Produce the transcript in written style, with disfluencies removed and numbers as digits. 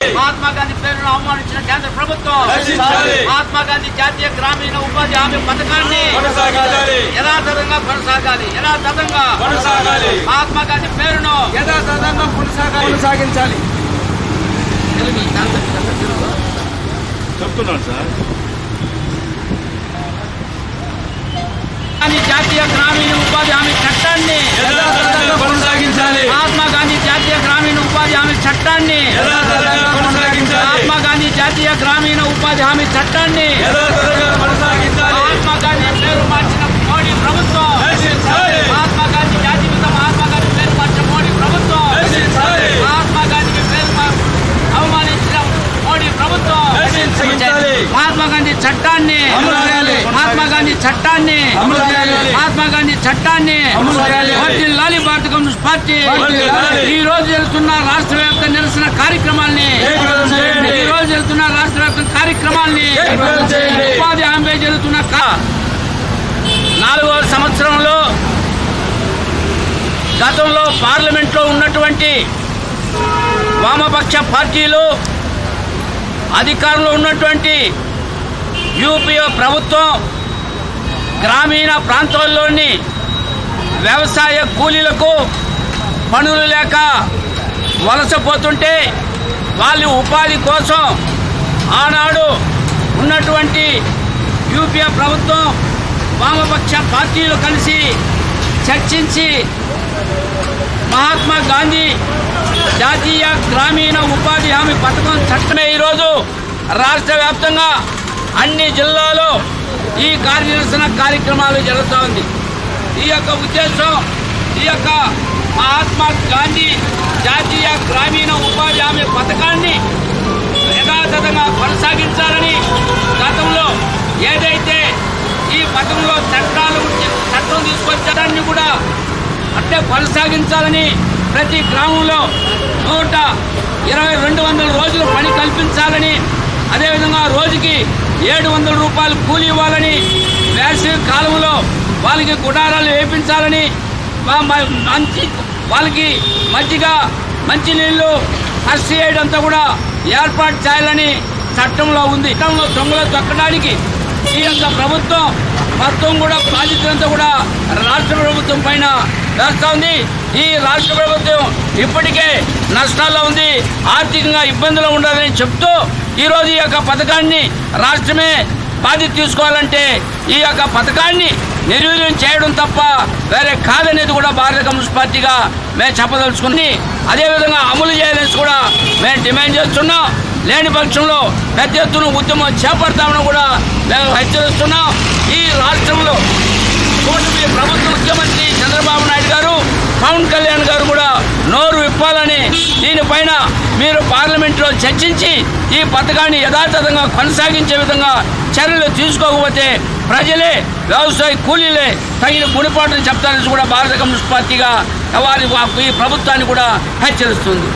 మహాత్మా గాంధీ పేరును అవమానించిన కేంద్ర ప్రభుత్వం మహాత్మా గాంధీ జాతీయ గ్రామీణ ఉపాధి హామీ పథకాన్ని యథాతథంగా కొనసాగాలి. మహాత్మా గాంధీ పేరును యథాతథంగా కొనసాగించాలి. చెప్తున్నాను సార్. జాతీయ గ్రామీణ ఉపాధి హామీ చట్టాన్ని యథాతథంగా కొనసాగించాలి. మహాత్మా గాంధీ జాతీయ గ్రామీణ ఉపాధి హామీ చట్టాన్ని యథాతథంగా కొనసాగించాలి. మహాత్మా గాంధీ జాతీయ గ్రామీణ ఉపాధి హామీ చట్టాన్ని యథాతథంగా కొనసాగించాలి. మహాత్మా గాంధీ పేరు మార్చిన మోడీ ప్రభుత్వం మహాత్మా గాంధీ జాతీయ మహాత్మా గాంధీ పేరు మార్చిన మోడీ ప్రభుత్వం మహాత్మా గాంధీ పేరు అవమానించిన మోడీ ప్రభుత్వం మహాత్మా గాంధీ చట్టాన్ని మహాత్మా గాంధీ చట్టాన్ని మహాత్మా గాంధీ చట్టాన్ని వర్ధిల్లాలి భారత కమ్యూనిస్ట్ పార్టీ. ఈ రోజు జరుగుతున్న రాష్ట్ర వ్యాప్త నిరసన కార్యక్రమాల్ని ఉపాధి హామీ జరుగుతున్న 4వ సంవత్సరంలో గతంలో పార్లమెంట్లో ఉన్నటువంటి వామపక్ష పార్టీలు అధికారంలో ఉన్నటువంటి యూపీఏ ప్రభుత్వం గ్రామీణ ప్రాంతాల్లోని వ్యవసాయ కూలీలకు పనులు లేక వలసపోతుంటే వాళ్ళ ఉపాధి కోసం ఆనాడు ఉన్నటువంటి యూపీఏ ప్రభుత్వం వామపక్ష పార్టీలు కలిసి చర్చించి మహాత్మా గాంధీ జాతీయ గ్రామీణ ఉపాధి హామీ పథకం చట్టమే ఈరోజు రాష్ట్ర వ్యాప్తంగా అన్ని జిల్లాలో ఈ కార్యనిరసన కార్యక్రమాలు జరుగుతూ ఉంది. ఈ యొక్క ఉద్దేశం ఈ యొక్క మహాత్మా గాంధీ జాతీయ గ్రామీణ ఉపాధి హామీ పథకాన్ని యథాతథంగా కొనసాగించాలని గతంలో ఏదైతే ఈ పథకంలో చట్టం తీసుకొచ్చడాన్ని కూడా అట్టే కొనసాగించాలని ప్రతి గ్రామంలో 200 రోజులు పని కల్పించాలని అదేవిధంగా రోజుకి 700 రూపాయలు కూలి ఇవ్వాలని వేసవి కాలంలో వాళ్ళకి గుడారాలు వేయించాలని వాళ్ళకి మజ్జిగ మంచినీళ్ళు ఫస్ట్ ఎయిడ్ అంతా కూడా ఏర్పాటు చేయాలని చట్టంలో ఉంది. చట్టంలో దొంగలు తొక్కడానికి ఈ యొక్క ప్రభుత్వం మొత్తం కూడా బాధ్యతలంతా కూడా రాష్ట్ర ప్రభుత్వం పైన వేస్తూ ఉంది. ఈ రాష్ట్ర ప్రభుత్వం ఇప్పటికే నష్టాల్లో ఉంది, ఆర్థికంగా ఇబ్బందులు ఉండాలని చెప్తూ ఈరోజు ఈ యొక్క పథకాన్ని రాష్ట్రమే బాధ్యత తీసుకోవాలంటే ఈ యొక్క పథకాన్ని నిర్వీర్యం చేయడం తప్ప వేరే కాదనేది కూడా భారత కమ్యూనిస్ట్ పార్టీగా మేము చెప్పదలుచుకుని అదేవిధంగా అమలు చేయాలని కూడా మేము డిమాండ్ చేస్తున్నాం. లేని పక్షంలో పెద్ద ఎత్తున ఉద్యమం చేపడతామని కూడా మేము హెచ్చరిస్తున్నాం. ఈ రాష్ట్రంలో కూటమి ప్రభుత్వ ముఖ్యమంత్రి చంద్రబాబు నాయుడు గారు, పవన్ కళ్యాణ్ గారు కూడా నోరు విప్పాలని, దీనిపైన మీరు పార్లమెంట్లో చర్చించి ఈ పథకాన్ని యథాతథంగా కొనసాగించే విధంగా చర్యలు తీసుకోకపోతే ప్రజలే, వ్యవసాయ కూలీలే తగిన గుణపాఠం చెప్తారని కూడా భారత కమ్యూనిస్ట్ పార్టీగా వారి ఈ ప్రభుత్వాన్ని కూడా హెచ్చరిస్తుంది.